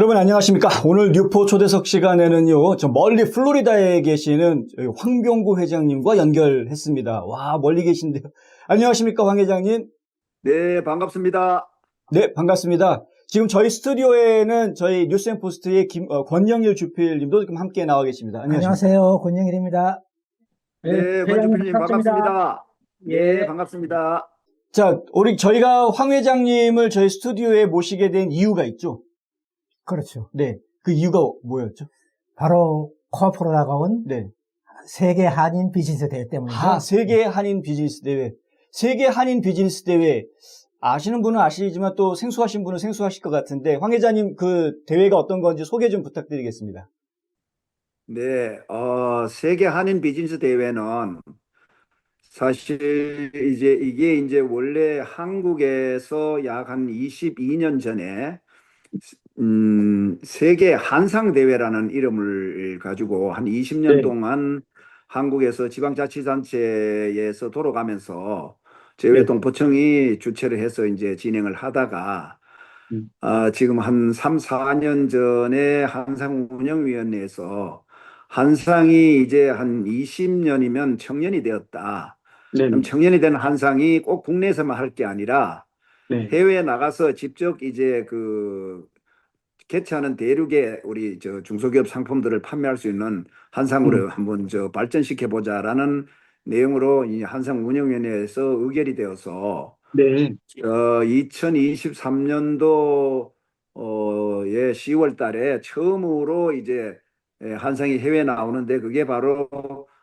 여러분 안녕하십니까? 오늘 뉴포 초대석 시간에는요, 저 멀리 플로리다에 계시는 저희 황병구 회장님과 연결했습니다. 와, 멀리 계신데요. 안녕하십니까, 황 회장님? 네, 반갑습니다. 네, 반갑습니다. 지금 저희 스튜디오에는 저희 뉴스앤포스트의 권영일 주필님도 지금 함께 나와 계십니다. 안녕하십니까? 안녕하세요. 권영일입니다. 네, 권주필님 반갑습니다. 네, 예. 반갑습니다. 자, 저희가 황 회장님을 저희 스튜디오에 모시게 된 이유가 있죠? 그렇죠. 네. 그 이유가 뭐였죠? 바로 코앞으로 다가온 네. 세계 한인 비즈니스 대회 때문이죠. 세계 한인 비즈니스 대회. 세계 한인 비즈니스 대회. 아시는 분은 아시지만 또 생소하신 분은 생소하실 것 같은데, 황 회장님 그 대회가 어떤 건지 소개 좀 부탁드리겠습니다. 네, 세계 한인 비즈니스 대회는 사실 이게 원래 한국에서 약 한 22년 전에 세계 한상 대회라는 이름을 가지고 한 20년 네. 동안 한국에서 지방자치단체에서 돌아가면서 네. 재외동포청이 주최를 해서 이제 진행을 하다가 지금 한 3, 4년 전에 한상운영위원회에서 한상이 이제 한 20년이면 청년이 되었다. 네. 그럼 청년이 된 한상이 꼭 국내에서만 할 게 아니라 네. 해외에 나가서 직접 이제 개최하는 대륙의 우리 중소기업 상품들을 판매할 수 있는 한상으로 한번 발전시켜 보자라는 내용으로 이 한상운영위원회에서 의결이 되어서 네. 2023년도 예, 10월 달에 처음으로 이제 한상이 해외 나오는데 그게 바로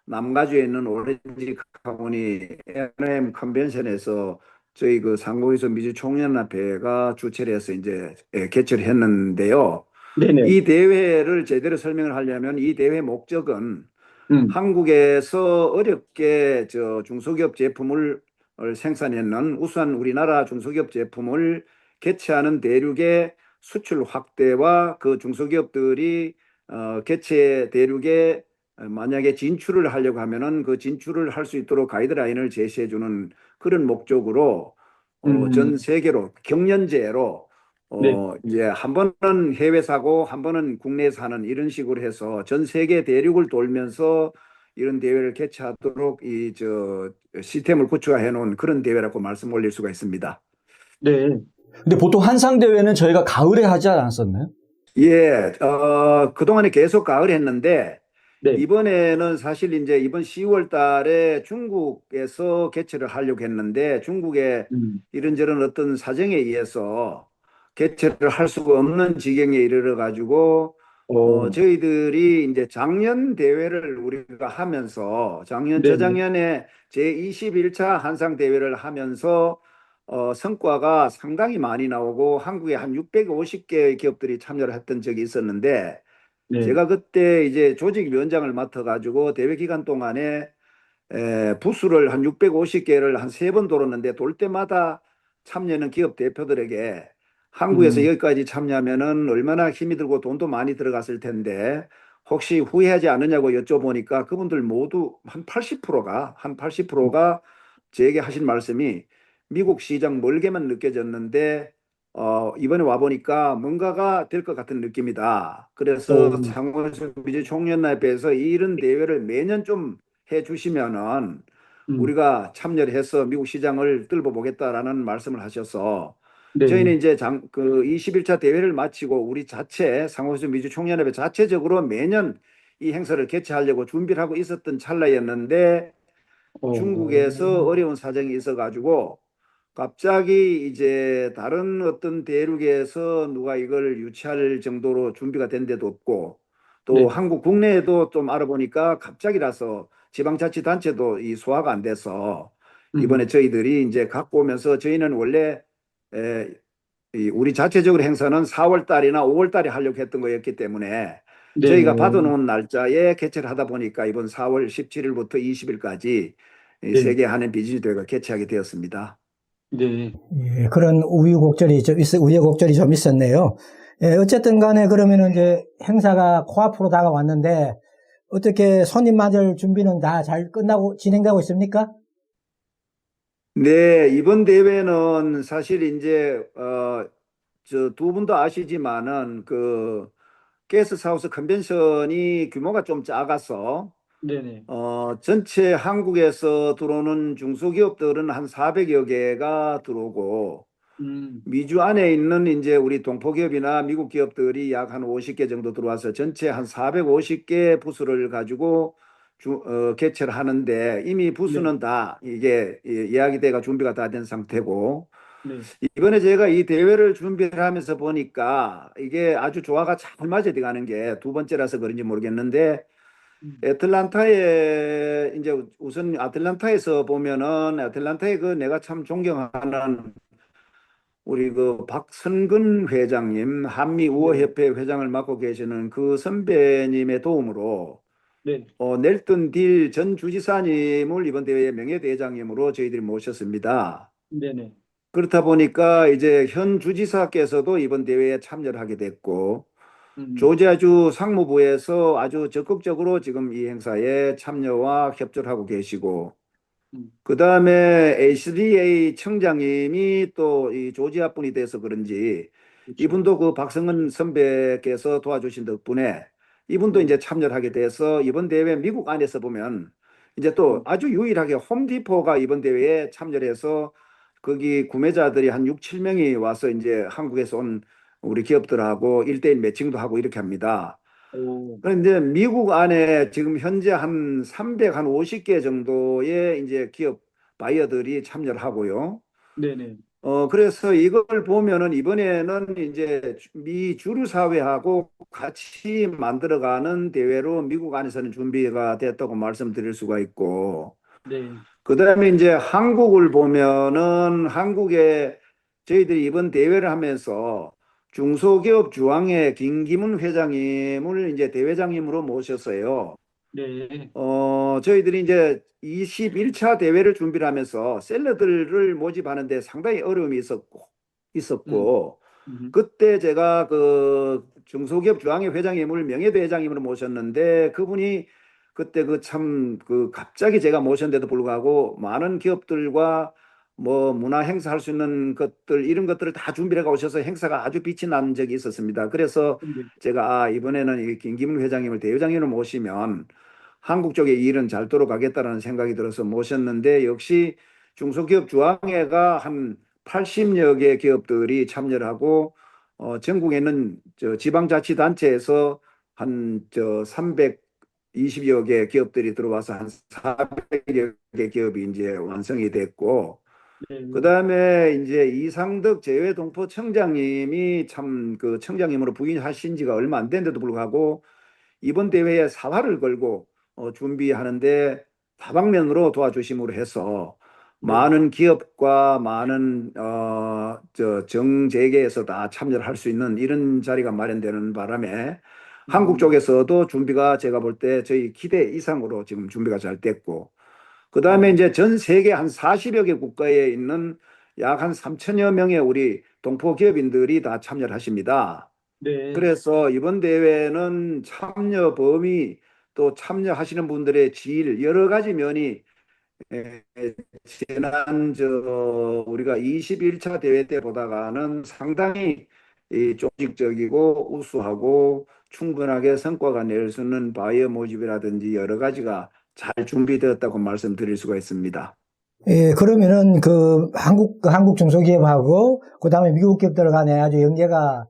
남가주에 있는 오렌지 카운티 NM 컨벤션에서 저희 상공회의소 미주총연합회가 주최를 해서 이제 개최를 했는데요. 네네. 이 대회를 제대로 설명을 하려면 이 대회 목적은 한국에서 어렵게 중소기업 제품을 생산해낸 우수한 우리나라 중소기업 제품을 개최하는 대륙의 수출 확대와 그 중소기업들이 개최 대륙에 만약에 진출을 하려고 하면은 그 진출을 할 수 있도록 가이드라인을 제시해 주는 그런 목적으로 전 세계로 경연제로 네. 이제 한 번은 해외 사고 한 번은 국내에서 하는 이런 식으로 해서 전 세계 대륙을 돌면서 이런 대회를 개최하도록 시스템을 구축해 놓은 그런 대회라고 말씀 올릴 수가 있습니다. 네. 근데 보통 한상 대회는 저희가 가을에 하지 않았었나요? 예, 그동안에 계속 가을에 했는데 네. 이번에는 사실 이제 이번 10월 달에 중국에서 개최를 하려고 했는데 중국의 이런저런 어떤 사정에 의해서 개최를 할 수가 없는 지경에 이르러 가지고 저희들이 이제 작년 대회를 우리가 하면서 저작년에 제21차 한상 대회를 하면서 성과가 상당히 많이 나오고 한국에 한 650개 기업들이 참여를 했던 적이 있었는데 제가 그때 이제 조직위원장을 맡아가지고 대회 기간 동안에 부스를 한 650개를 한 3번 돌았는데 돌 때마다 참여하는 기업 대표들에게 한국에서 여기까지 참여하면은 얼마나 힘이 들고 돈도 많이 들어갔을 텐데 혹시 후회하지 않느냐고 여쭤보니까 그분들 모두 한 80%가 제게 하신 말씀이 미국 시장 멀게만 느껴졌는데 이번에 와보니까 뭔가가 될 것 같은 느낌이다. 그래서 상호에서 미주총연합회에서 이런 대회를 매년 좀 해주시면은 우리가 참여를 해서 미국 시장을 뚫어보겠다라는 말씀을 하셔서 저희는 이제 21차 대회를 마치고 우리 자체 상호에서 미주총연합회 자체적으로 매년 이 행사를 개최하려고 준비를 하고 있었던 찰나였는데 중국에서 어려운 사정이 있어가지고 갑자기 이제 다른 어떤 대륙에서 누가 이걸 유치할 정도로 준비가 된 데도 없고 또 한국 국내에도 좀 알아보니까 갑자기라서 지방자치단체도 이 소화가 안 돼서 이번에 저희들이 이제 갖고 오면서 저희는 원래 우리 자체적으로 행사는 4월 달이나 5월 달에 하려고 했던 거였기 때문에 저희가 받아놓은 날짜에 개최를 하다 보니까 이번 4월 17일부터 20일까지 세계 한인 비즈니스 대회가 개최하게 되었습니다. 네. 예, 그런 우여곡절이 좀 있었네요. 예, 어쨌든 간에 그러면은 이제 행사가 코앞으로 다가왔는데 어떻게 손님 맞을 준비는 다 잘 끝나고 진행되고 있습니까? 네, 이번 대회는 사실 이제 저 두 분도 아시지만은 그 게스트하우스 컨벤션이 규모가 좀 작아서 네네. 전체 한국에서 들어오는 중소기업들은 한 400여 개가 들어오고 미주 안에 있는 이제 우리 동포기업이나 미국 기업들이 약 한 50개 정도 들어와서 전체 한 450개 부수를 가지고 개최를 하는데 이미 부수는 네. 다 이게 이야기대가 준비가 다 된 상태고 네. 이번에 제가 이 대회를 준비를 하면서 보니까 이게 아주 조화가 잘 맞아 가는 게 두 번째라서 그런지 모르겠는데 애틀란타에 이제 우선 애틀란타에서 보면은 애틀란타에 그 내가 참 존경하는 우리 그 박선근 회장님, 네. 한미우호협회 회장을 맡고 계시는 그 선배님의 도움으로 네. 넬턴 딜 전 주지사님을 이번 대회의 명예대장님으로 저희들이 모셨습니다. 네네. 그렇다 보니까 이제 현 주지사께서도 이번 대회에 참여를 하게 됐고, 조지아주 상무부에서 아주 적극적으로 지금 이 행사에 참여와 협조를 하고 계시고, 그 다음에 HDA 청장님이 또 이 조지아 분이 돼서 그런지 그렇죠. 이분도 그 박성은 선배께서 도와주신 덕분에 이분도 네. 이제 참여를 하게 돼서 이번 대회 미국 안에서 보면 이제 또 아주 유일하게 홈디포가 이번 대회에 참여를 해서 거기 구매자들이 한 6, 7명이 와서 이제 한국에서 온 우리 기업들하고 1대1 매칭도 하고 이렇게 합니다. 오. 그런데 미국 안에 지금 현재 한 350개 정도의 이제 기업 바이어들이 참여를 하고요. 네네. 그래서 이걸 보면은 이번에는 이제 미 주류 사회하고 같이 만들어가는 대회로 미국 안에서는 준비가 됐다고 말씀드릴 수가 있고, 네. 그다음에 이제 한국을 보면은 한국에 저희들이 이번 대회를 하면서 중소기업 주황회 김기문 회장님을 이제 대회장님으로 모셨어요. 네. 저희들이 이제 21차 대회를 준비를 하면서 셀러들을 모집하는데 상당히 어려움이 있었고, 음. 그때 제가 그 중소기업 주황회 회장님을 명예대회장님으로 모셨는데 그분이 그때 그 참 그 갑자기 제가 모셨는데도 불구하고 많은 기업들과 뭐 문화 행사 할 수 있는 것들 이런 것들을 다 준비해 오셔서 행사가 아주 빛이 난 적이 있었습니다. 그래서 네. 제가 이번에는 이 김기문 회장님을 대회장님으로 모시면 한국 쪽의 일은 잘 돌아가겠다라는 생각이 들어서 모셨는데 역시 중소기업 주황회가 한 80여 개 기업들이 참여를 하고 전국에 있는 저 지방자치단체에서 한 저 320여 개 기업들이 들어와서 한 400여 개 기업이 이제 완성이 됐고 네. 그다음에 이제 이상덕 재외동포 청장님이 참 그 청장님으로 부임하신 지가 얼마 안 됐는데도 불구하고 이번 대회에 사활을 걸고 준비하는데 다방면으로 도와주심으로 해서 네. 많은 기업과 많은 저 정재계에서 다 참여를 할 수 있는 이런 자리가 마련되는 바람에 한국 쪽에서도 준비가 제가 볼 때 저희 기대 이상으로 지금 준비가 잘 됐고 그다음에 이제 전 세계 한 40여 개 국가에 있는 약 한 3천여 명의 우리 동포 기업인들이 다 참여를 하십니다. 네. 그래서 이번 대회는 참여 범위 또 참여하시는 분들의 질 여러 가지 면이 에, 지난 우리가 21차 대회 때 보다가는 상당히 조직적이고 우수하고 충분하게 성과가 낼 수 있는 바이어 모집이라든지 여러 가지가 잘 준비되었다고 말씀드릴 수가 있습니다. 예, 그러면은 한국 중소기업하고 그다음에 미국 기업들 간에 아주 연계가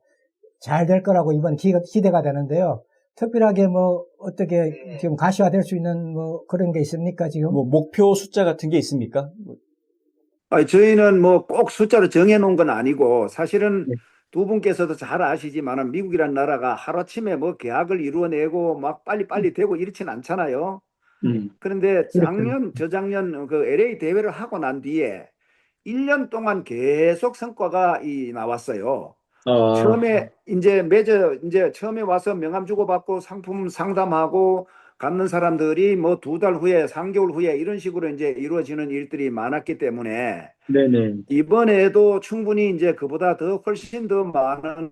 잘 될 거라고 이번 기대가 되는데요. 특별하게 뭐 어떻게 지금 가시화될 수 있는 뭐 그런 게 있습니까 지금? 뭐 목표 숫자 같은 게 있습니까? 저희는 뭐 꼭 숫자로 정해놓은 건 아니고 사실은 네. 두 분께서도 잘 아시지만 미국이란 나라가 하루아침에 뭐 계약을 이루어내고 막 빨리빨리 되고 이렇진 않잖아요. 그런데 저작년 그 LA 대회를 하고 난 뒤에 1년 동안 계속 성과가 나왔어요. 처음에 이제 처음에 와서 명함 주고받고 상품 상담하고 갖는 사람들이 뭐 2달 후에 3개월 후에 이런 식으로 이제 이루어지는 일들이 많았기 때문에 네네. 이번에도 충분히 이제 그보다 훨씬 더 많은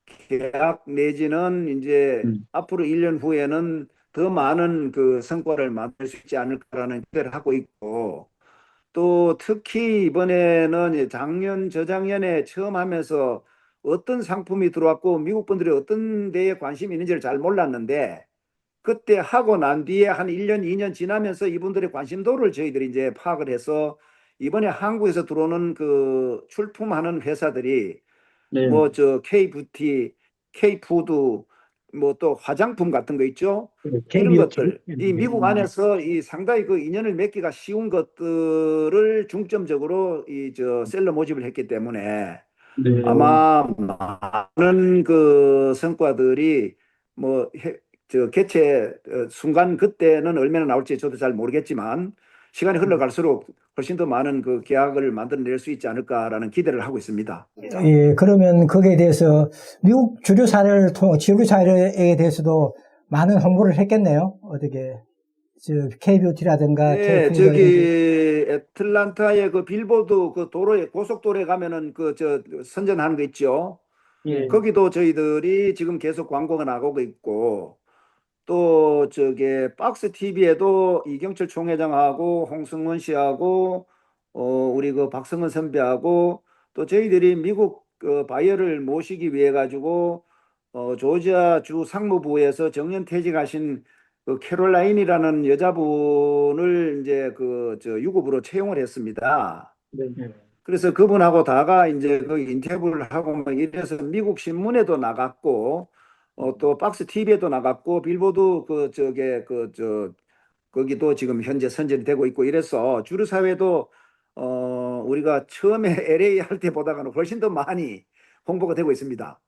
계약 내지는 이제 앞으로 1년 후에는 더 많은 그 성과를 만들 수 있지 않을까라는 기대를 하고 있고 또 특히 이번에는 작년, 저작년에 처음 하면서 어떤 상품이 들어왔고 미국 분들이 어떤 데에 관심이 있는지를 잘 몰랐는데 그때 하고 난 뒤에 한 1년, 2년 지나면서 이분들의 관심도를 저희들이 이제 파악을 해서 이번에 한국에서 들어오는 그 출품하는 회사들이 네. 뭐 저 K뷰티, K푸드, 뭐 또 화장품 같은 거 있죠. 이런 K뷰티. 것들, 이 미국 안에서 이 상당히 그 인연을 맺기가 쉬운 것들을 중점적으로 이 저 셀러 모집을 했기 때문에 네. 아마 많은 그 성과들이 뭐 저 개최 순간 그때는 얼마나 나올지 저도 잘 모르겠지만 시간이 흘러갈수록 훨씬 더 많은 그 계약을 만들어낼 수 있지 않을까라는 기대를 하고 있습니다. 예, 그러면 거기에 대해서 미국 주류 사례에 대해서도 많은 홍보를 했겠네요. 어떻게, K뷰티라든가 네, K푸드. 저기 애틀란타의 그 빌보드 그 도로에 고속도로에 가면은 그 저 선전하는 거 있죠. 예. 거기도 저희들이 지금 계속 광고가 나가고 있고 또 저기 박스 TV에도 이경철 총회장하고 홍승원 씨하고 우리 그 박성은 선배하고 또 저희들이 미국 그 바이어를 모시기 위해 가지고 조지아 주 상무부에서 정년퇴직하신 그 캐롤라인이라는 여자분을 이제 그 저 유급으로 채용을 했습니다. 네. 그래서 그분하고 다가 이제 그 인터뷰를 하고 막 이래서 미국 신문에도 나갔고 또 박스 TV에도 나갔고 빌보드 그 저게 그 저 거기도 지금 현재 선전이 되고 있고 이래서 주류 사회도 우리가 처음에 LA 할 때보다는 훨씬 더 많이 홍보가 되고 있습니다.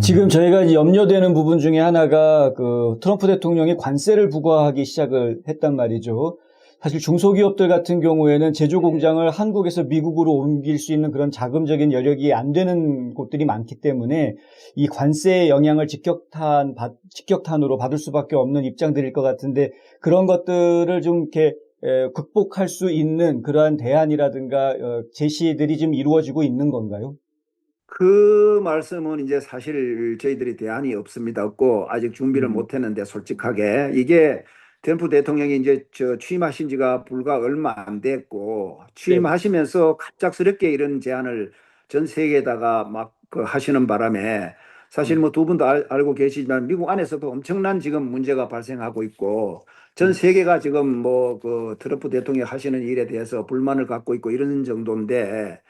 지금 저희가 이제 염려되는 부분 중에 하나가 그 트럼프 대통령이 관세를 부과하기 시작을 했단 말이죠. 사실 중소기업들 같은 경우에는 제조 공장을 한국에서 미국으로 옮길 수 있는 그런 자금적인 여력이 안 되는 곳들이 많기 때문에 이 관세의 영향을 직격탄으로 받을 수밖에 없는 입장들일 것 같은데 그런 것들을 좀 이렇게 극복할 수 있는 그러한 대안이라든가 제시들이 좀 이루어지고 있는 건가요? 그 말씀은 이제 사실 저희들이 대안이 없습니다. 없고 아직 준비를 못 했는데 솔직하게 이게 트럼프 대통령이 이제 취임하신 지가 불과 얼마 안 됐고 취임하시면서 갑작스럽게 이런 제안을 전 세계에다가 막 그 하시는 바람에 사실 뭐 두 분도 알고 계시지만 미국 안에서도 엄청난 지금 문제가 발생하고 있고 전 세계가 지금 뭐 그 트럼프 대통령이 하시는 일에 대해서 불만을 갖고 있고 이런 정도인데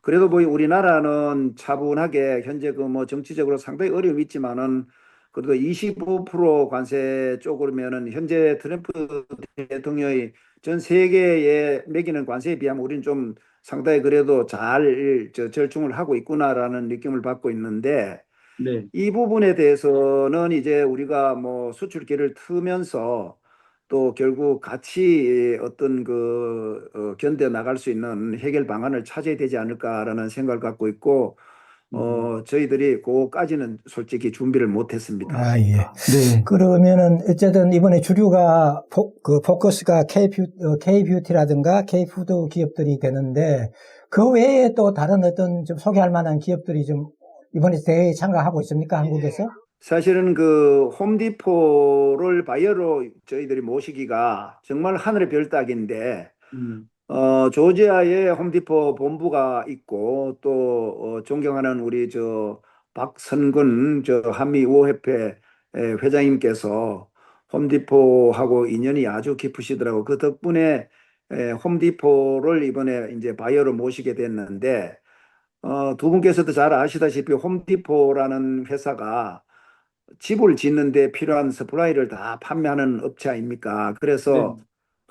그래도 뭐 우리나라는 차분하게 현재 그 뭐 정치적으로 상당히 어려움이 있지만은 그래도 25% 관세 쪽으로면은 현재 트럼프 대통령이 전 세계에 매기는 관세에 비하면 우리는 좀 상당히 그래도 잘 절충을 하고 있구나라는 느낌을 받고 있는데 네. 이 부분에 대해서는 이제 우리가 뭐 수출기를 트면서 또 결국 같이 어떤 그 견뎌 나갈 수 있는 해결 방안을 찾아야 되지 않을까라는 생각을 갖고 있고 저희들이 그거까지는 솔직히 준비를 못했습니다. 아, 예. 네. 그러면은, 어쨌든 이번에 주류가, 그 포커스가 K뷰티라든가 K푸드 기업들이 되는데, 그 외에 또 다른 어떤 좀 소개할 만한 기업들이 좀 이번에 대회에 참가하고 있습니까? 한국에서? 사실은 그 홈디포를 바이어로 저희들이 모시기가 정말 하늘의 별 따기인데 조지아에 홈디포 본부가 있고 또 존경하는 우리 저 박선근 저 한미우호협회 회장님께서 홈디포하고 인연이 아주 깊으시더라고. 그 덕분에 홈디포를 이번에 이제 바이어로 모시게 됐는데 두 분께서도 잘 아시다시피 홈디포라는 회사가 집을 짓는데 필요한 서플라이를 다 판매하는 업체 아닙니까? 그래서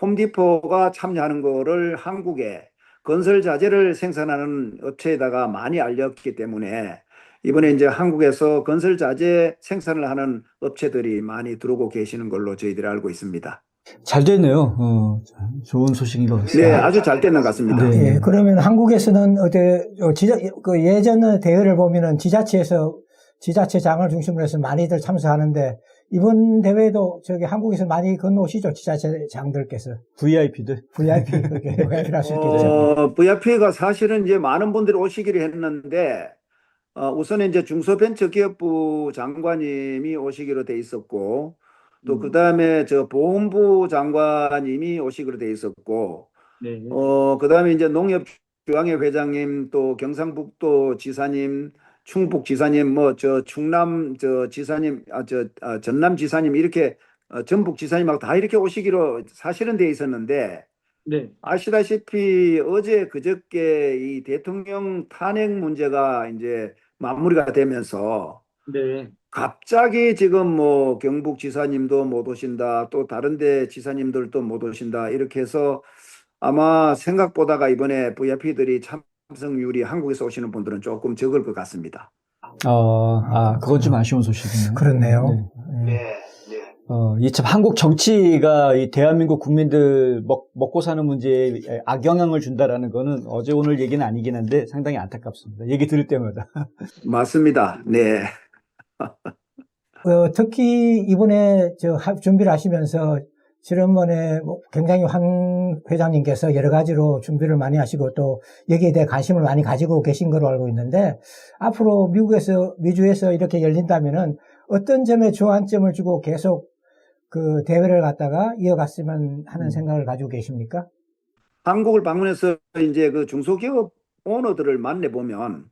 홈디포가 참여하는 거를 한국에 건설 자재를 생산하는 업체에다가 많이 알렸기 때문에 이번에 이제 한국에서 건설 자재 생산을 하는 업체들이 많이 들어오고 계시는 걸로 저희들이 알고 있습니다. 잘 됐네요. 좋은 소식인 것 네, 같습니다. 아주 잘 되는 것 같습니다. 네. 예, 그러면 한국에서는 그 예전 대회를 보면은 지자체장을 중심으로 해서 많이들 참석하는데 이번 대회도 저기 한국에서 많이 건너오시죠? 지자체장들께서. VIP들. VIP, 그게 VIP를 수 있겠죠. VIP가 사실은 이제 많은 분들이 오시기로 했는데 우선 이제 중소벤처기업부 장관님이 오시기로 돼 있었고 또 그다음에 저 보훈부 장관님이 오시기로 돼 있었고 네. 그다음에 이제 농협중앙회 회장님, 또 경상북도 지사님, 충북지사님, 뭐 저 충남 저 지사님, 전남 지사님 이렇게 전북 지사님하고 다 이렇게 오시기로 사실은 돼 있었는데 네. 아시다시피 어제 그저께 이 대통령 탄핵 문제가 이제 마무리가 되면서 네. 갑자기 지금 뭐 경북지사님도 못 오신다, 또 다른 데 지사님들도 못 오신다 이렇게 해서 아마 생각보다가 이번에 VIP들이 참석률이 한국에서 오시는 분들은 조금 적을 것 같습니다. 그건 좀 아쉬운 소식이네요. 그렇네요. 네. 네, 네. 이 참 한국 정치가 이 대한민국 국민들 먹고 사는 문제에 악영향을 준다라는 거는 어제 오늘 얘기는 아니긴 한데 상당히 안타깝습니다. 얘기 들을 때마다. 맞습니다. 네. 특히 이번에 준비를 하시면서 지난번에 굉장히 황 회장님께서 여러 가지로 준비를 많이 하시고 또 여기에 대해 관심을 많이 가지고 계신 걸로 알고 있는데 앞으로 미주에서 이렇게 열린다면은 어떤 점에 주안점을 주고 계속 그 대회를 갖다가 이어갔으면 하는 생각을 가지고 계십니까? 한국을 방문해서 이제 그 중소기업 오너들을 만나보면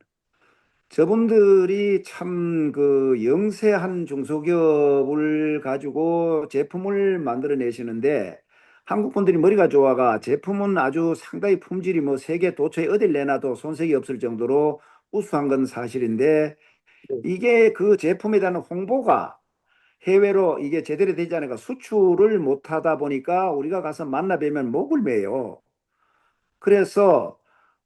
저분들이 참 그 영세한 중소기업을 가지고 제품을 만들어내시는데 한국 분들이 머리가 좋아가 제품은 아주 상당히 품질이 뭐 세계 도처에 어딜 내놔도 손색이 없을 정도로 우수한 건 사실인데 이게 그 제품에 대한 홍보가 해외로 이게 제대로 되지 않으니까 수출을 못 하다 보니까 우리가 가서 만나 뵈면 목을 매요. 그래서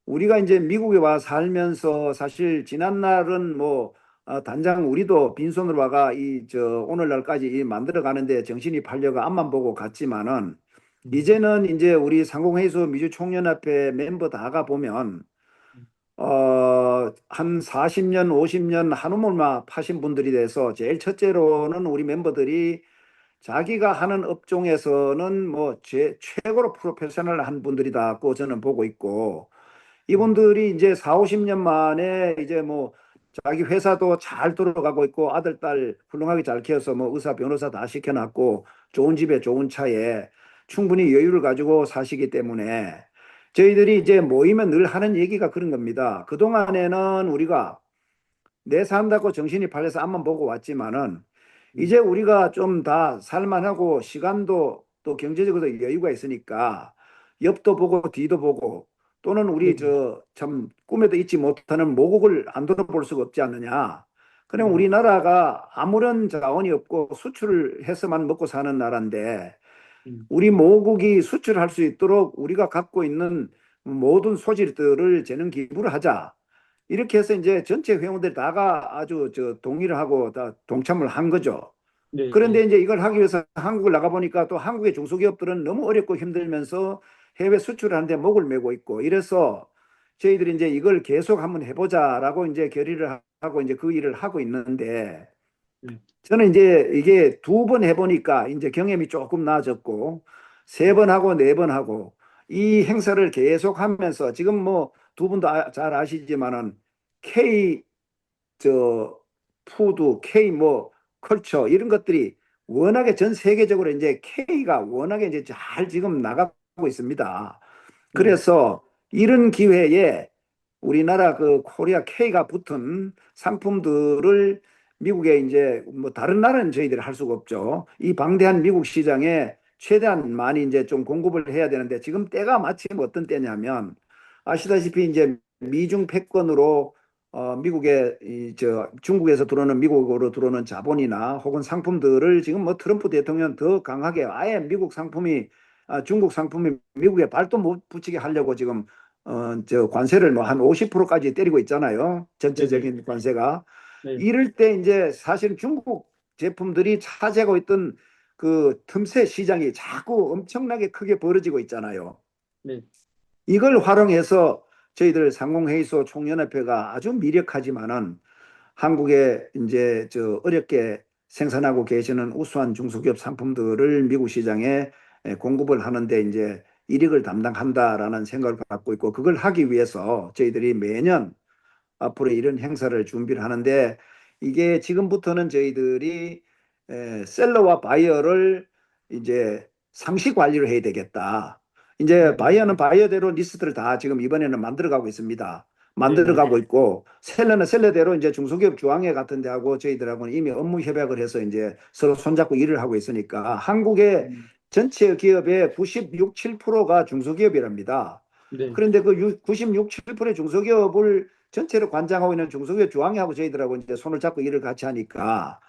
우리가 이제 미국에 와 살면서 사실 지난날은 뭐 단장 우리도 빈손으로 와가 오늘날까지 이 만들어 가는데 정신이 팔려가 앞만 보고 갔지만은 이제는 이제 우리 상공회의소 미주총연합회 멤버 다가 보면 한 40년, 50년 한우물만 파신 분들이 돼서 제일 첫째로는 우리 멤버들이 자기가 하는 업종에서는 뭐 최고로 프로페셔널한 분들이다고 저는 보고 있고 이분들이 이제 4, 50년 만에 이제 뭐 자기 회사도 잘 돌아가고 있고 아들, 딸 훌륭하게 잘 키워서 뭐 의사, 변호사 다 시켜놨고 좋은 집에 좋은 차에 충분히 여유를 가지고 사시기 때문에 저희들이 이제 모이면 늘 하는 얘기가 그런 겁니다. 그동안에는 우리가 내 산다고 정신이 팔려서 앞만 보고 왔지만은 이제 우리가 좀 다 살만하고 시간도 또 경제적으로 여유가 있으니까 옆도 보고 뒤도 보고 또는 우리 참 꿈에도 잊지 못하는 모국을 안 돌아볼 수가 없지 않느냐. 그냥 우리나라가 아무런 자원이 없고 수출을 해서만 먹고 사는 나라인데 우리 모국이 수출할 수 있도록 우리가 갖고 있는 모든 소질들을 재능 기부를 하자. 이렇게 해서 이제 전체 회원들이 다가 아주 동의를 하고 다 동참을 한 거죠. 네. 그런데 이제 이걸 하기 위해서 한국을 나가보니까 또 한국의 중소기업들은 너무 어렵고 힘들면서 해외 수출을 하는데 목을 메고 있고 이래서 저희들이 이제 이걸 계속 한번 해보자라고 이제 결의를 하고 이제 그 일을 하고 있는데 저는 이제 이게 2번 해보니까 이제 경험이 조금 나아졌고 3번 하고 4번 하고 이 행사를 계속 하면서 지금 뭐 2분도 잘 아시지만은 K 푸드, K 뭐 컬처 이런 것들이 워낙에 전 세계적으로 이제 K가 워낙에 이제 잘 지금 나가고 있습니다. 그래서 이런 기회에 우리나라 그 코리아 K가 붙은 상품들을 미국에 이제 뭐 다른 나라는 저희들이 할 수가 없죠. 이 방대한 미국 시장에 최대한 많이 이제 좀 공급을 해야 되는데 지금 때가 마침 어떤 때냐면 아시다시피 이제 미중 패권으로 미국에 중국에서 들어오는 미국으로 들어오는 자본이나 혹은 상품들을 지금 뭐 트럼프 대통령 더 강하게 아예 미국 상품이 중국 상품이 미국에 발도 못 붙이게 하려고 지금 관세를 뭐 한 50%까지 때리고 있잖아요. 전체적인 관세가. 이럴 때 이제 사실 중국 제품들이 차지하고 있던 그 틈새 시장이 자꾸 엄청나게 크게 벌어지고 있잖아요. 네. 이걸 활용해서 저희들 상공회의소 총연합회가 아주 미력하지만은 한국에 이제 어렵게 생산하고 계시는 우수한 중소기업 상품들을 미국 시장에 공급을 하는데 이제 이익을 담당한다라는 생각을 갖고 있고 그걸 하기 위해서 저희들이 매년 앞으로 이런 행사를 준비를 하는데 이게 지금부터는 저희들이 셀러와 바이어를 이제 상시 관리를 해야 되겠다. 이제 바이어는 바이어대로 리스트를 다 지금 이번에는 만들어가고 있습니다. 만들어가고 있고, 셀러는 셀러대로 이제 중소기업 주황회 같은 데하고 저희들하고는 이미 업무 협약을 해서 이제 서로 손잡고 일을 하고 있으니까 한국의 전체 기업의 96, 7%가 중소기업이랍니다. 네. 그런데 그 96, 7%의 중소기업을 전체로 관장하고 있는 중소기업 주황회하고 저희들하고 이제 손을 잡고 일을 같이 하니까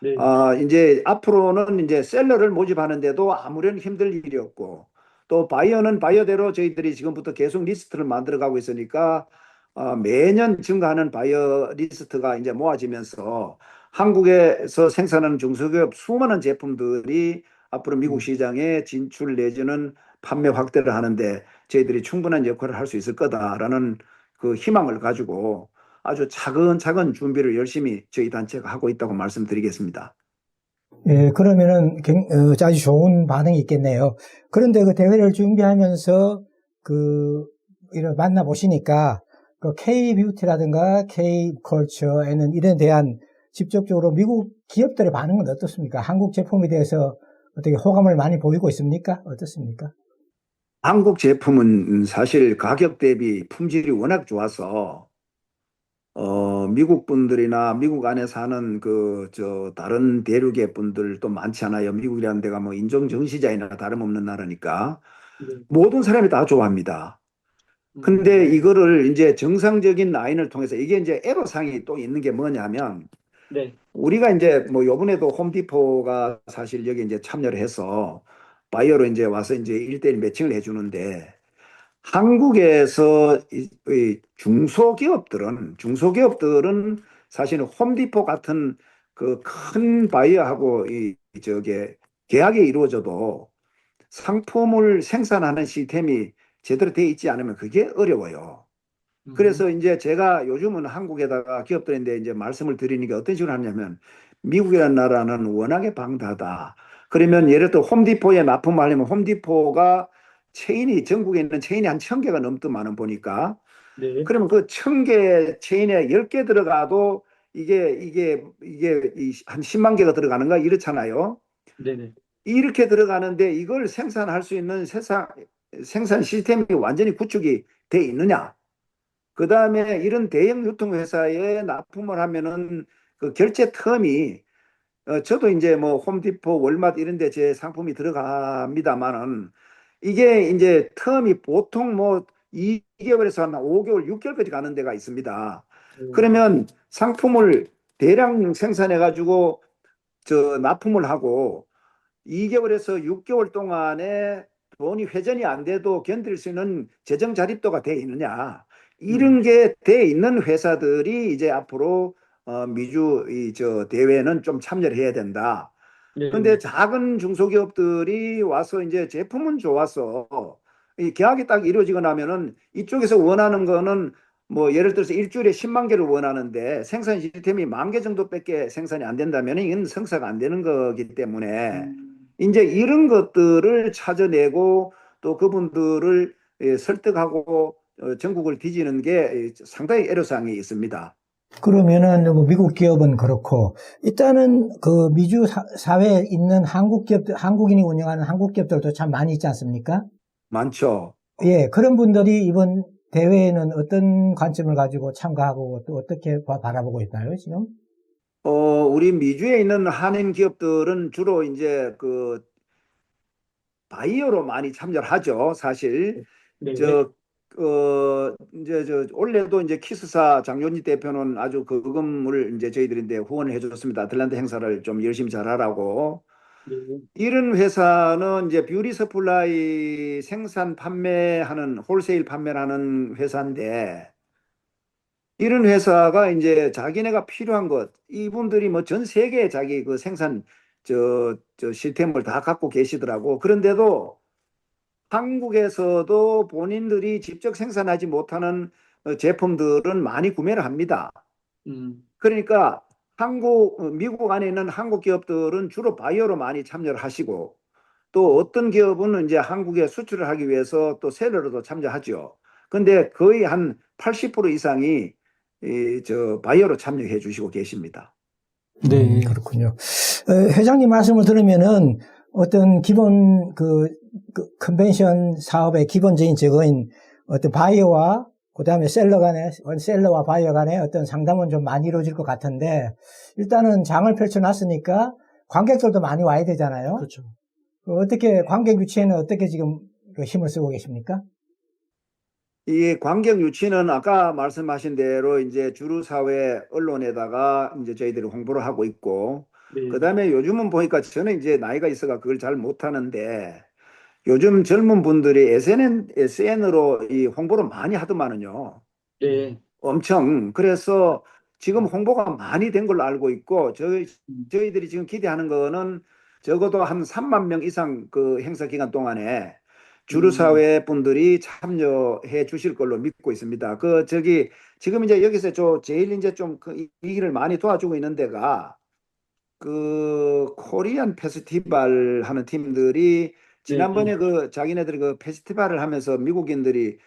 네. 이제 앞으로는 이제 셀러를 모집하는데도 아무런 힘들 일이 없고 또 바이어는 바이어대로 저희들이 지금부터 계속 리스트를 만들어가고 있으니까 매년 증가하는 바이어 리스트가 이제 모아지면서 한국에서 생산하는 중소기업 수많은 제품들이 앞으로 미국 시장에 진출 내지는 판매 확대를 하는데 저희들이 충분한 역할을 할 수 있을 거다라는 그 희망을 가지고 아주 차근차근 준비를 열심히 저희 단체가 하고 있다고 말씀드리겠습니다. 예, 그러면은 아주 좋은 반응이 있겠네요. 그런데 그 대회를 준비하면서 이런 만나보시니까 그 K-뷰티라든가 K-컬처에는 이런 대한 직접적으로 미국 기업들의 반응은 어떻습니까? 한국 제품에 대해서 어떻게 호감을 많이 보이고 있습니까? 어떻습니까? 한국 제품은 사실 가격 대비 품질이 워낙 좋아서 미국 분들이나 미국 안에 사는 다른 대륙의 분들도 많잖아요. 미국이라는 데가 뭐 인종 정시자이나 다름없는 나라니까 네. 모든 사람이 다 좋아합니다. 근데 이거를 이제 정상적인 라인을 통해서 이게 이제 애로사항이 또 있는 게 뭐냐면 네. 우리가 이제 뭐 요번에도 홈디포가 사실 여기 이제 참여를 해서 바이어로 이제 와서 이제 1대1 매칭을 해주는데 한국에서 이 중소기업들은 사실은 홈디포 같은 그 큰 바이어하고 저게 계약이 이루어져도 상품을 생산하는 시스템이 제대로 돼 있지 않으면 그게 어려워요. 그래서 이제 제가 요즘은 한국에다가 기업들인데 이제 말씀을 드리는 게 어떤 식으로 하냐면 미국이라는 나라는 워낙에 방다하다. 그러면 예를 들어 홈디포에 납품하려면 홈디포가 전국에 있는 체인이 한 1000개가 넘더만은 보니까 네. 그러면 그 1000개 체인에 10개 들어가도 이게 한 10만 개가 들어가는가 이렇잖아요. 네네. 이렇게 들어가는데 이걸 생산할 수 있는 생산 시스템이 완전히 구축이 돼 있느냐? 그 다음에 이런 대형 유통회사에 납품을 하면은 그 결제 텀이 저도 이제 뭐 홈디포, 월마트 이런 데 제 상품이 들어갑니다만은 이게 이제 텀이 보통 뭐 2개월에서 한 5개월, 6개월까지 가는 데가 있습니다. 그러면 상품을 대량 생산해 가지고 납품을 하고 2개월에서 6개월 동안에 돈이 회전이 안 돼도 견딜 수 있는 재정 자립도가 돼 있느냐. 이런 게 돼 있는 회사들이 이제 앞으로 미주 대회는 좀 참여를 해야 된다. 네. 근데 작은 중소기업들이 와서 이제 제품은 좋아서 이 계약이 딱 이루어지고 나면은 이쪽에서 원하는 거는 뭐 예를 들어서 일주일에 10만 개를 원하는데 생산 시스템이 10,000개 정도밖에 생산이 안 된다면 이건 성사가 안 되는 거기 때문에 이제 이런 것들을 찾아내고 또 그분들을 설득하고 전국을 뒤지는 게 상당히 애로사항이 있습니다. 그러면은 뭐 미국 기업은 그렇고 일단은 그 미주 사회에 있는 한국인이 운영하는 한국 기업들도 참 많이 있지 않습니까? 많죠. 예, 그런 분들이 이번 대회에는 어떤 관점을 가지고 참가하고 또 어떻게 바라보고 있나요, 지금? 우리 미주에 있는 한인 기업들은 주로 이제 그 바이어로 많이 참여를 하죠, 사실. 네. 이제 올해도 이제 키스사 장윤희 대표는 아주 그금을 이제 저희들인데 후원을 해줬습니다. 아틀란타 행사를 좀 열심히 잘하라고. 네. 이런 회사는 이제 뷰티 서플라이 생산 판매하는 홀세일 판매를 하는 회사인데 이런 회사가 이제 자기네가 필요한 것 이분들이 뭐 전 세계에 자기 그 생산 시스템을 다 갖고 계시더라고. 그런데도 한국에서도 본인들이 직접 생산하지 못하는 제품들은 많이 구매를 합니다. 그러니까 미국 안에 있는 한국 기업들은 주로 바이어로 많이 참여를 하시고 또 어떤 기업은 이제 한국에 수출을 하기 위해서 또 셀러로도 참여하죠. 근데 거의 한 80% 이상이 바이어로 참여해 주시고 계십니다. 네. 그렇군요. 회장님 말씀을 들으면은 어떤 기본 그 컨벤션 사업의 기본적인 저거인 어떤 바이어와 그다음에 셀러와 바이어 간의 어떤 상담은 좀 많이 이루어질 것 같은데 일단은 장을 펼쳐놨으니까 관객들도 많이 와야 되잖아요. 그렇죠. 어떻게 관객 유치에는 어떻게 지금 그 힘을 쓰고 계십니까? 이 관객 유치는 아까 말씀하신 대로 이제 주류 사회 언론에다가 이제 저희들이 홍보를 하고 있고, 네. 그다음에 요즘은 보니까 저는 이제 나이가 있어가 그걸 잘 못하는데 요즘 젊은 분들이 SN으로 이 홍보를 많이 하더만은요. 네. 엄청. 그래서 지금 홍보가 많이 된 걸로 알고 있고, 저희들이 지금 기대하는 거는 적어도 한 3만 명 이상 그 행사 기간 동안에 주류 사회 분들이 참여해 주실 걸로 믿고 있습니다. 지금 이제 여기서 제일 이제 이 일을 많이 도와주고 있는 데가 그 코리안 페스티벌 하는 팀들이 지난번에 그 자기네들이 그 페스티벌을 하면서 미국인들이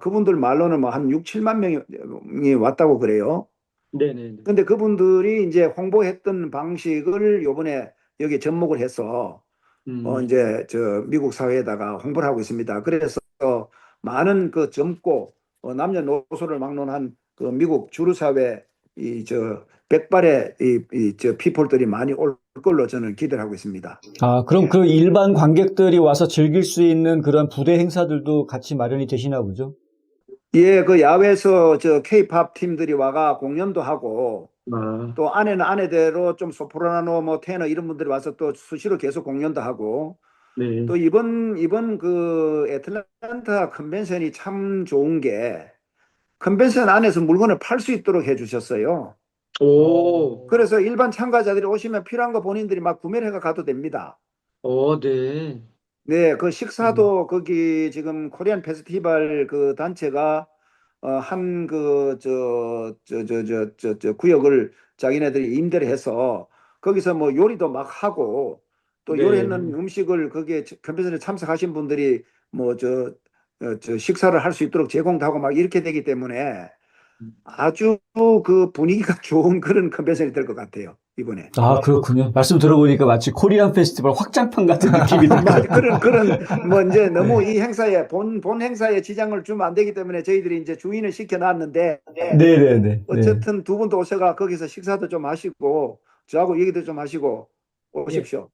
그분들 말로는 뭐 한 6, 7만 명이 왔다고 그래요. 네네네. 근데 그분들이 이제 홍보했던 방식을 요번에 여기 접목을 해서 이제 저 미국 사회에다가 홍보를 하고 있습니다. 그래서 많은 그 젊고 남녀노소를 막론한 그 미국 주류 사회 이 백발의 저 피플들이 많이 올 걸로 저는 기대를 하고 있습니다. 아, 그럼 그 일반 관객들이 와서 즐길 수 있는 그런 부대 행사들도 같이 마련이 되시나 보죠? 예, 그 야외에서 저 K-팝 팀들이 와가 공연도 하고 아, 또 안에는 안에대로 좀 소프라노 뭐 테너 이런 분들이 와서 또 수시로 계속 공연도 하고 네. 또 이번 그 애틀랜타 컨벤션이 참 좋은 게 컨벤션 안에서 물건을 팔 수 있도록 해주셨어요. 오, 그래서 일반 참가자들이 오시면 필요한 거 본인들이 막 구매를 해가 가도 됩니다. 네. 네, 그 식사도 거기 지금 코리안 페스티벌 그 단체가 한 그 저 구역을 자기네들이 임대를 해서 거기서 뭐 요리도 막 하고 또 네. 요리했는 음식을 거기에 컨벤션에 참석하신 분들이 뭐 저 식사를 할 수 있도록 제공도 하고 막 이렇게 되기 때문에 아주 그 분위기가 좋은 그런 컨벤션이 될 것 같아요, 이번에. 아, 그렇군요. 말씀 들어보니까 마치 코리안 페스티벌 확장판 같은 느낌이 들것 맞아. 같아요. 뭐 이제 너무 이 행사에 본 행사에 지장을 주면 안 되기 때문에 저희들이 이제 주인을 시켜놨는데 네네네. 네. 어쨌든 두 분도 오셔가 거기서 식사도 좀 하시고 저하고 얘기도 좀 하시고 오십시오.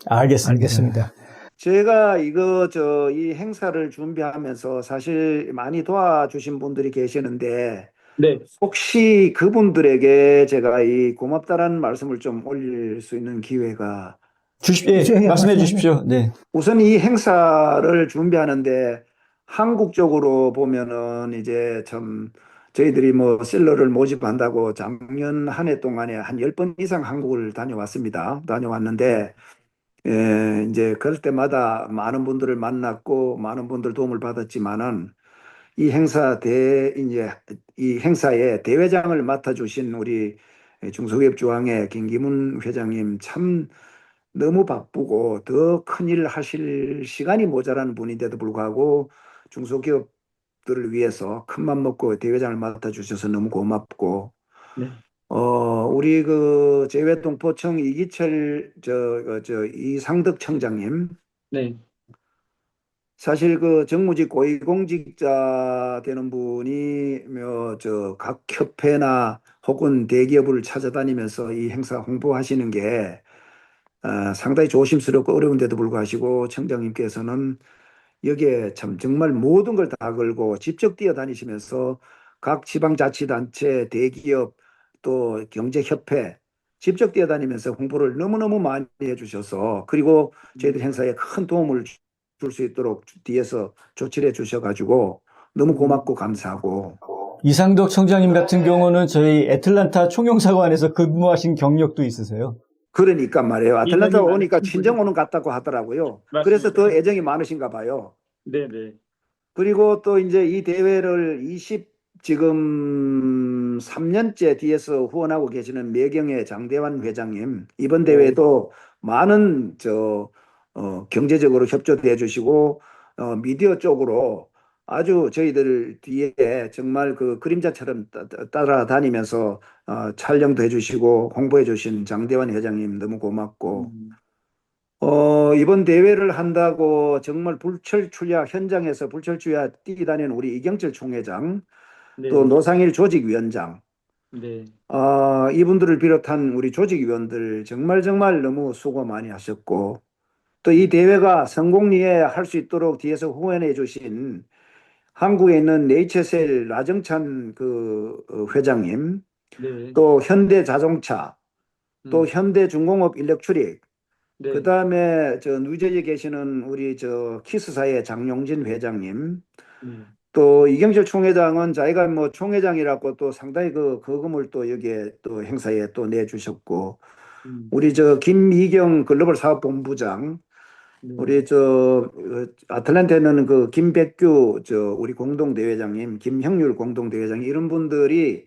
알겠습니다. 제가 이 행사를 준비하면서 사실 많이 도와주신 분들이 계시는데 네. 혹시 그분들에게 제가 이 고맙다라는 말씀을 좀 올릴 수 있는 기회가 예, 말씀해 주십시오. 네. 우선 이 행사를 준비하는데 한국적으로 보면은 이제 참 저희들이 뭐 셀러를 모집한다고 작년 한 해 동안에 한 10번 이상 한국을 다녀왔습니다. 다녀왔는데 이제 그럴 때마다 많은 분들을 만났고 많은 분들 도움을 받았지만은 이제 이 행사에 대회장을 맡아주신 우리 중소기업주황회 김기문 회장님 참 너무 바쁘고 더 큰일 하실 시간이 모자라는 분인데도 불구하고 중소기업들을 위해서 큰맘 먹고 대회장을 맡아주셔서 너무 고맙고 네. 우리 그 재외동포청 이기철 이상덕 청장님 네. 사실 그 정무직 고위공직자 되는 분이 각 협회나 혹은 대기업을 찾아다니면서 이 행사 홍보하시는 게 상당히 조심스럽고 어려운데도 불구하고 청장님께서는 여기에 참 정말 모든 걸 다 걸고 직접 뛰어다니시면서 각 지방자치단체, 대기업 또 경제협회 직접 뛰어다니면서 홍보를 너무너무 많이 해주셔서 그리고 저희들 행사에 큰 도움을 줄 수 있도록 뒤에서 조치를 해주셔가지고 너무 고맙고 감사하고 이상덕 청장님 같은 경우는 저희 애틀란타 총영사관에서 근무하신 경력도 있으세요. 그러니까 말이에요. 아틀란타 인연이 오니까 많으신 친정 분이- 오는 것 같다고 하더라고요. 그래서 맞습니다. 더 애정이 많으신가 봐요. 네네. 그리고 또 이제 이 대회를 지금 3년째 뒤에서 후원하고 계시는 매경의 장대환 회장님, 이번 대회도 많은 경제적으로 협조도 해주시고, 미디어 쪽으로 아주 저희들 뒤에 정말 그 그림자처럼 따라다니면서 촬영도 해주시고 홍보해 주신 장대환 회장님 너무 고맙고, 이번 대회를 한다고 정말 불철주야 현장에서 불철주야 뛰다니는 우리 이경철 총회장, 또 네네. 노상일 조직위원장, 네. 이분들을 비롯한 우리 조직위원들 정말 정말 너무 수고 많이 하셨고, 또 이 대회가 성공리에 할 수 있도록 뒤에서 후원해 주신 한국에 있는 네이처셀 라정찬 회장님, 네. 또 현대자동차, 또 음. 현대중공업 일렉트릭, 그 네. 다음에 저 뉴저지에 계시는 우리 저 키스사의 장용진 회장님, 네. 또 이경철 총회장은 자기가 뭐 총회장이라고 또 상당히 그 거금을 또 여기에 또 행사에 또 내주셨고, 음. 우리 저 김미경 글로벌 사업본부장, 네. 우리 저 아틀란타에는 그 김백규 저 우리 공동대회장님, 김형률 공동대회장님, 이런 분들이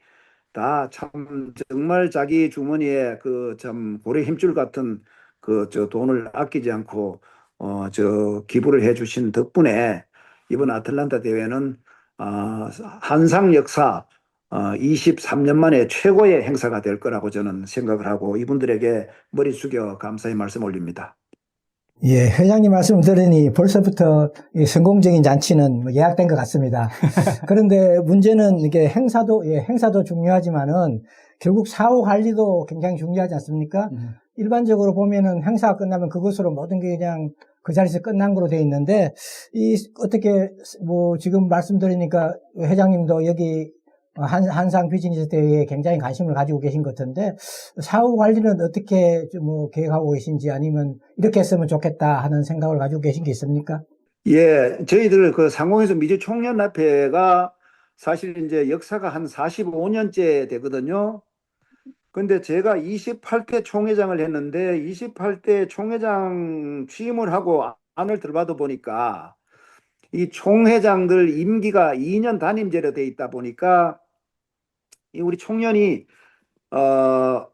다 참 정말 자기 주머니에 그 참 고래 힘줄 같은 그 저 돈을 아끼지 않고 저 기부를 해주신 덕분에 이번 음. 아틀란타 대회는 한상 역사 23년 만에 최고의 행사가 될 거라고 저는 생각을 하고 이분들에게 머리 숙여 감사의 말씀 올립니다. 예, 회장님 말씀 들으니 벌써부터 이 성공적인 잔치는 뭐 예약된 것 같습니다. 그런데 문제는 이게 행사도 중요하지만은 결국 사후 관리도 굉장히 중요하지 않습니까? 일반적으로 보면은 행사가 끝나면 그것으로 모든 게 그냥 그 자리에서 끝난 거로 돼 있는데 어떻게 뭐 지금 말씀드리니까 회장님도 여기 한상 비즈니스 대회에 굉장히 관심을 가지고 계신 것 같은데 사후 관리는 어떻게 뭐 계획하고 계신지 아니면 이렇게 했으면 좋겠다 하는 생각을 가지고 계신 게 있습니까? 예, 저희들 그 상공에서 미주 총연합회가 사실 이제 역사가 한 45년째 되거든요. 근데 제가 28대 총회장을 했는데 28대 총회장 취임을 하고 안을 들어봐도 보니까 이 총회장들 임기가 2년 단임제로 돼 있다 보니까 이 우리 총련이 어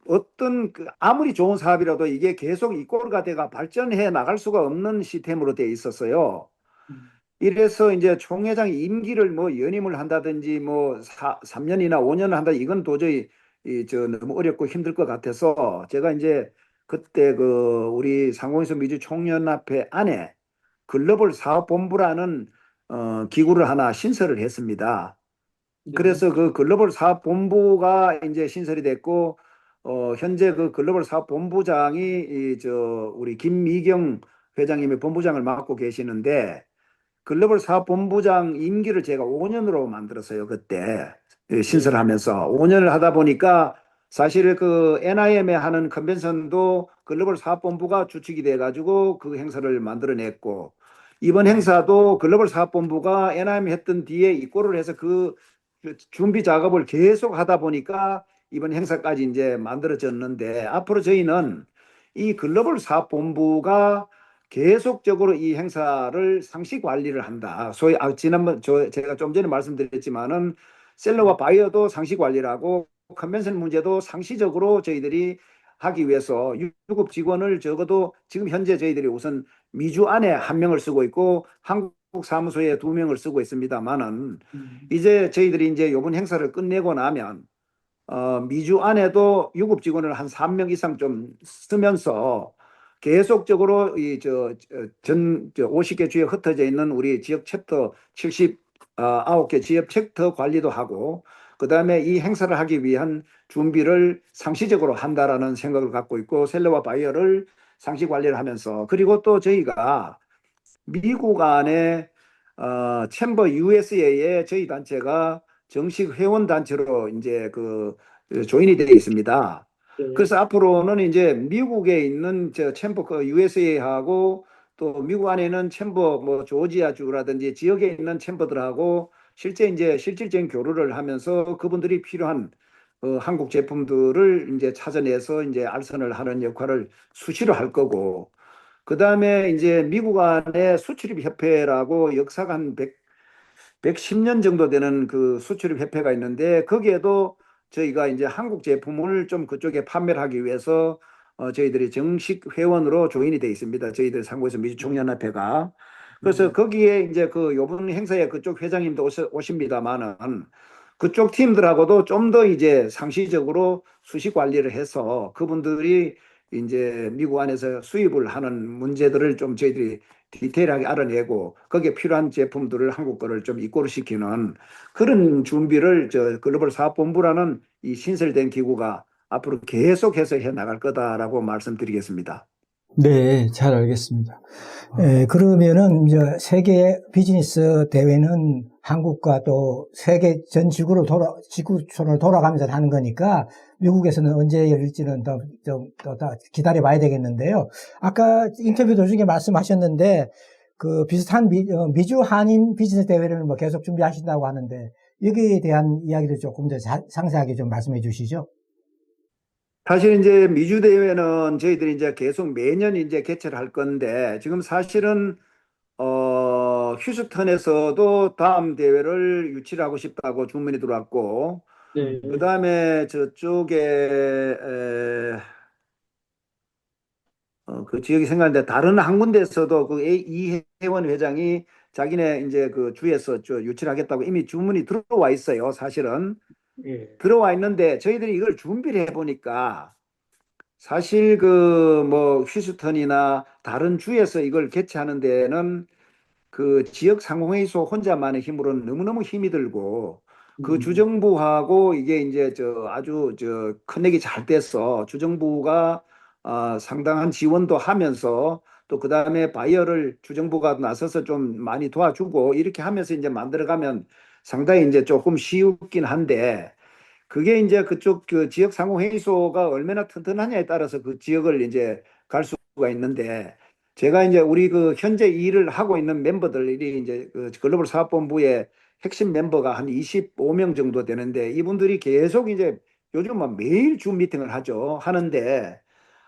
어떤 아무리 좋은 사업이라도 이게 계속 이꼴가 돼가 발전해 나갈 수가 없는 시스템으로 돼 있었어요. 음. 이래서 이제 총회장 임기를 뭐 연임을 한다든지 뭐 3년이나 5년을 한다 이건 도저히 너무 어렵고 힘들 것 같아서 제가 이제 그때 우리 상공에서 미주 총연합회 안에 글로벌 사업본부라는 기구를 하나 신설을 했습니다. 네. 그래서 그 글로벌 사업본부가 이제 신설이 됐고 현재 그 글로벌 사업본부장이 우리 김미경 회장님의 본부장을 맡고 계시는데 글로벌 사업본부장 임기를 제가 5년으로 만들었어요. 그때 네. 신설하면서 5년을 하다 보니까 사실 그 NIM에 하는 컨벤션도 글로벌 사업본부가 주축이 돼가지고 그 행사를 만들어냈고 이번 행사도 글로벌 사업본부가 NIM 했던 뒤에 입고를 해서 그 준비 작업을 계속 하다 보니까 이번 행사까지 이제 만들어졌는데 앞으로 저희는 이 글로벌 사업본부가 계속적으로 이 행사를 상시 관리를 한다. 소위 지난번 제가 좀 전에 말씀드렸지만은 셀러와 바이어도 상시 관리를 하고 컨벤션 문제도 상시적으로 저희들이 하기 위해서 유급 직원을 적어도 지금 현재 저희들이 우선 미주 안에 한 명을 쓰고 있고 한국 사무소에 두 명을 쓰고 있습니다만은 음. 이제 저희들이 이제 이번 행사를 끝내고 나면 미주 안에도 유급 직원을 한 3명 이상 좀 쓰면서 계속적으로 50개 주에 흩어져 있는 우리 지역 챕터 79개 지역 챕터 관리도 하고 그다음에 이 행사를 하기 위한 준비를 상시적으로 한다라는 생각을 갖고 있고 셀러와 바이어를 상시 관리를 하면서 그리고 또 저희가 미국 안에 챔버 USA에 저희 단체가 정식 회원 단체로 이제 조인이 되어 있습니다. 네. 그래서 앞으로는 이제 미국에 있는 저 챔버 USA하고 또 미국 안에 있는 챔버 뭐 조지아주라든지 지역에 있는 챔버들하고 실제 이제 실질적인 교류를 하면서 그분들이 필요한 한국 제품들을 이제 찾아내서 이제 알선을 하는 역할을 수시로 할 거고 그 다음에 이제 미국 안에 수출입 협회라고 역사가 한 110년 정도 되는 그 수출입 협회가 있는데 거기에도 저희가 이제 한국 제품을 좀 그쪽에 판매를 하기 위해서 저희들이 정식 회원으로 조인이 돼 있습니다. 저희들 상고에서 미주총연합회가. 그래서 거기에 이제 요번 행사에 그쪽 회장님도 오십니다만은 그쪽 팀들하고도 좀 더 이제 상시적으로 수시 관리를 해서 그분들이 이제 미국 안에서 수입을 하는 문제들을 좀 저희들이 디테일하게 알아내고 거기에 필요한 제품들을 한국 거를 좀 입고를 시키는 그런 준비를 저 글로벌 사업본부라는 이 신설된 기구가 앞으로 계속해서 해 나갈 거다라고 말씀드리겠습니다. 네, 잘 알겠습니다. 그러면은 이제 세계 비즈니스 대회는 한국과 또 세계 전 지구촌을 돌아가면서 하는 거니까 미국에서는 언제 열릴지는 더 기다려 봐야 되겠는데요. 아까 인터뷰 도중에 말씀하셨는데 그 비슷한 미주 한인 비즈니스 대회를 뭐 계속 준비하신다고 하는데 여기에 대한 이야기를 조금 더 상세하게 좀 말씀해 주시죠. 사실 이제 미주 대회는 저희들이 이제 계속 매년 이제 개최를 할 건데 지금 사실은 휴스턴에서도 다음 대회를 유치를 하고 싶다고 주문이 들어왔고 네. 그다음에 저쪽에 그 지역이 생각하는데 다른 한 군데에서도 그 이혜원 회장이 자기네 이제 그 주에서 저 유치를 하겠다고 이미 주문이 들어와 있어요. 사실은 예. 들어와 있는데 저희들이 이걸 준비를 해보니까 사실 그 뭐 휴스턴이나 다른 주에서 이걸 개최하는 데는 그 지역 상공회의소 혼자만의 힘으로는 너무너무 힘이 들고 그 주정부하고 이게 이제 저 아주 저 커넥이 잘 돼서 주정부가 상당한 지원도 하면서 또 그다음에 바이어를 주정부가 나서서 좀 많이 도와주고 이렇게 하면서 이제 만들어가면 상당히 이제 조금 쉬웠긴 한데 그게 이제 그쪽 그 지역 상공회의소가 얼마나 튼튼하냐에 따라서 그 지역을 이제 갈 수가 있는데 제가 이제 우리 그 현재 이 일을 하고 있는 멤버들이 이제 그 글로벌 사업본부의 핵심 멤버가 한 25명 정도 되는데 이분들이 계속 이제 요즘은 매일 줌 미팅을 하는데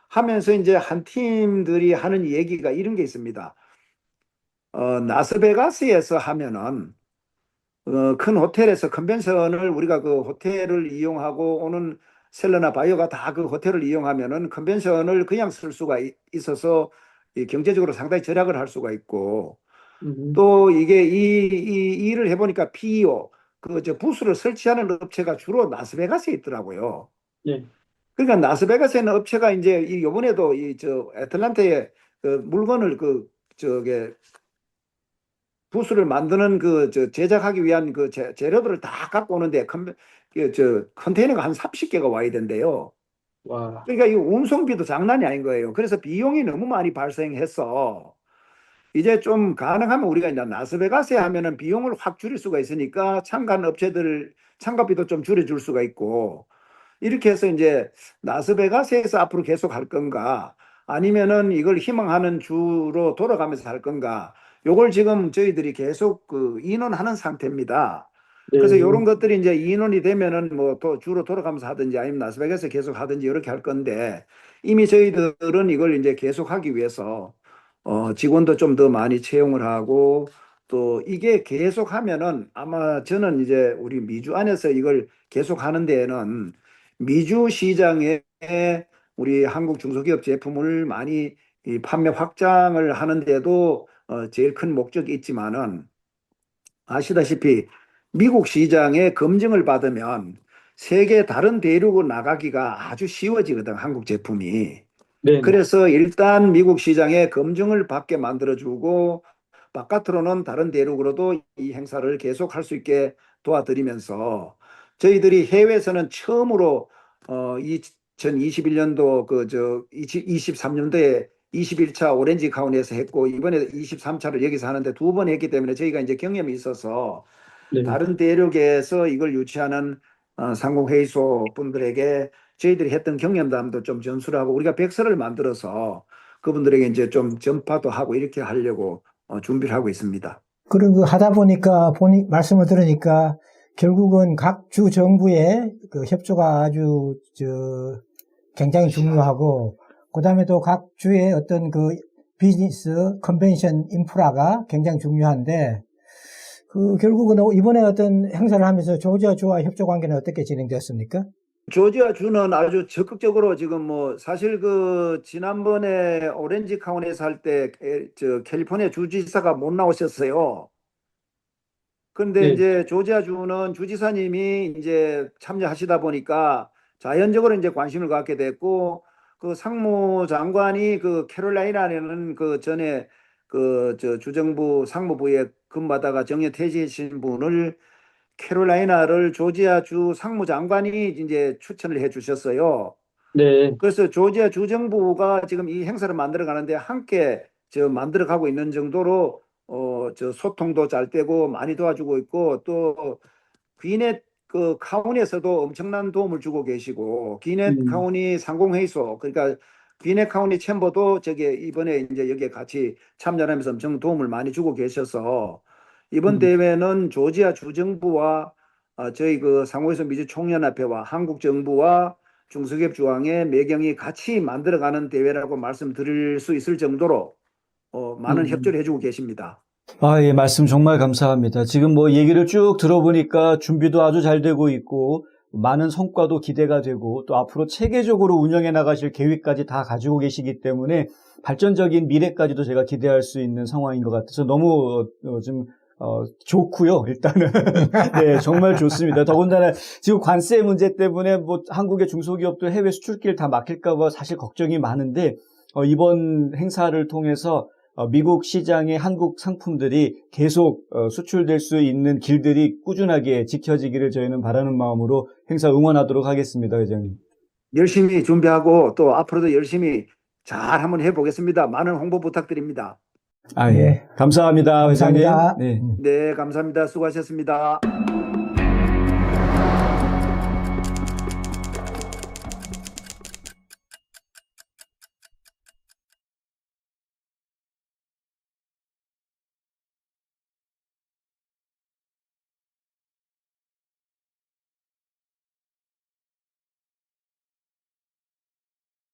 하면서 이제 한 팀들이 하는 얘기가 이런 게 있습니다. 라스베가스에서 하면은 큰 호텔에서 컨벤션을 우리가 그 호텔을 이용하고 오는 셀러나 바이어가 다 그 호텔을 이용하면은 컨벤션을 그냥 쓸 수가 있어서 이 경제적으로 상당히 절약을 할 수가 있고 또 이게 이 일을 해보니까 PEO 그 저 부스를 설치하는 업체가 주로 라스베가스에 있더라고요. 예. 그러니까 라스베가스에 있는 업체가 이제 이번에도 이 저 애틀란타에 그 물건을 그 저게 부스를 만드는 그 저 제작하기 위한 그 재료들을 다 갖고 오는데 저 컨테이너가 한 30개가 와야 된대요. 와. 그러니까 이 운송비도 장난이 아닌 거예요. 그래서 비용이 너무 많이 발생해서 이제 좀 가능하면 우리가 이제 라스베가스에 하면은 비용을 확 줄일 수가 있으니까 참가하는 업체들 참가비도 좀 줄여줄 수가 있고 이렇게 해서 이제 라스베가스에서 앞으로 계속 할 건가 아니면은 이걸 희망하는 주로 돌아가면서 할 건가 요걸 지금 저희들이 계속 그 인원하는 상태입니다. 그래서 네. 이런 것들이 이제 인원이 되면은 뭐 또 주로 돌아가면서 하든지 아니면 라스베가스에 계속 하든지 이렇게 할 건데 이미 저희들은 이걸 이제 계속 하기 위해서 직원도 좀 더 많이 채용을 하고 또 이게 계속 하면은 아마 저는 이제 우리 미주 안에서 이걸 계속 하는 데에는 미주 시장에 우리 한국 중소기업 제품을 많이 이 판매 확장을 하는데도 제일 큰 목적이 있지만은 아시다시피 미국 시장에 검증을 받으면 세계 다른 대륙으로 나가기가 아주 쉬워지거든, 한국 제품이. 네. 그래서 일단 미국 시장에 검증을 받게 만들어주고 바깥으로는 다른 대륙으로도 이 행사를 계속 할 수 있게 도와드리면서 저희들이 해외에서는 처음으로 2021년도 그 저 23년도에 21차 오렌지 카운티에서 했고 이번에 23차를 여기서 하는데 두 번 했기 때문에 저희가 이제 경험이 있어서 네. 다른 대륙에서 이걸 유치하는 상공회의소 분들에게 저희들이 했던 경험담도 좀 전수를 하고 우리가 백서를 만들어서 그분들에게 이제 좀 전파도 하고 이렇게 하려고 준비를 하고 있습니다. 그리고 하다 보니까 말씀을 들으니까 결국은 각 주 정부의 그 협조가 아주 굉장히 중요하고 그다음에 또 각 주의 어떤 그 비즈니스 컨벤션 인프라가 굉장히 중요한데 그 결국은 이번에 어떤 행사를 하면서 조지아 주와 협조 관계는 어떻게 진행됐습니까? 조지아 주는 아주 적극적으로 지금 뭐 사실 그 지난번에 오렌지 카운티에서 할 때 저 캘리포니아 주지사가 못 나오셨어요. 그런데 네. 이제 조지아 주는 주지사님이 이제 참여하시다 보니까 자연적으로 이제 관심을 갖게 됐고 그 상무장관이 그 캐롤라이나라는 그 전에 그 저 주정부 상무부에 근무하다가 정년 퇴직하신 분을 캐롤라이나를 조지아주 상무장관이 이제 추천을 해 주셨어요. 네. 그래서 조지아 주정부가 지금 이 행사를 만들어 가는데 함께 만들어 가고 있는 정도로 저 소통도 잘 되고 많이 도와주고 있고, 또 귀넷 그 카운티에서도 엄청난 도움을 주고 계시고, 귀넷 카운티 상공회의소, 그러니까 귀넷 카운티 챔버도 이번에 이제 여기에 같이 참여하면서 엄청 도움을 많이 주고 계셔서, 이번 대회는 조지아 주정부와 저희 그 상호회의소 미주총연합회와 한국 정부와 중소기업 주황의 매경이 같이 만들어가는 대회라고 말씀드릴 수 있을 정도로 많은 협조를 해주고 계십니다. 아, 예, 말씀 정말 감사합니다. 지금 뭐 얘기를 쭉 들어보니까 준비도 아주 잘 되고 있고, 많은 성과도 기대가 되고, 또 앞으로 체계적으로 운영해 나가실 계획까지 다 가지고 계시기 때문에 발전적인 미래까지도 제가 기대할 수 있는 상황인 것 같아서 너무 좀 좋고요. 일단은 네, 정말 좋습니다. 더군다나 지금 관세 문제 때문에 뭐 한국의 중소기업도 해외 수출길 다 막힐까 봐 사실 걱정이 많은데, 이번 행사를 통해서 미국 시장의 한국 상품들이 계속 수출될 수 있는 길들이 꾸준하게 지켜지기를 저희는 바라는 마음으로 행사 응원하도록 하겠습니다, 회장님. 열심히 준비하고 또 앞으로도 열심히 잘 한번 해보겠습니다. 많은 홍보 부탁드립니다. 아, 예. 감사합니다, 회장님. 감사합니다. 네. 네, 감사합니다. 수고하셨습니다.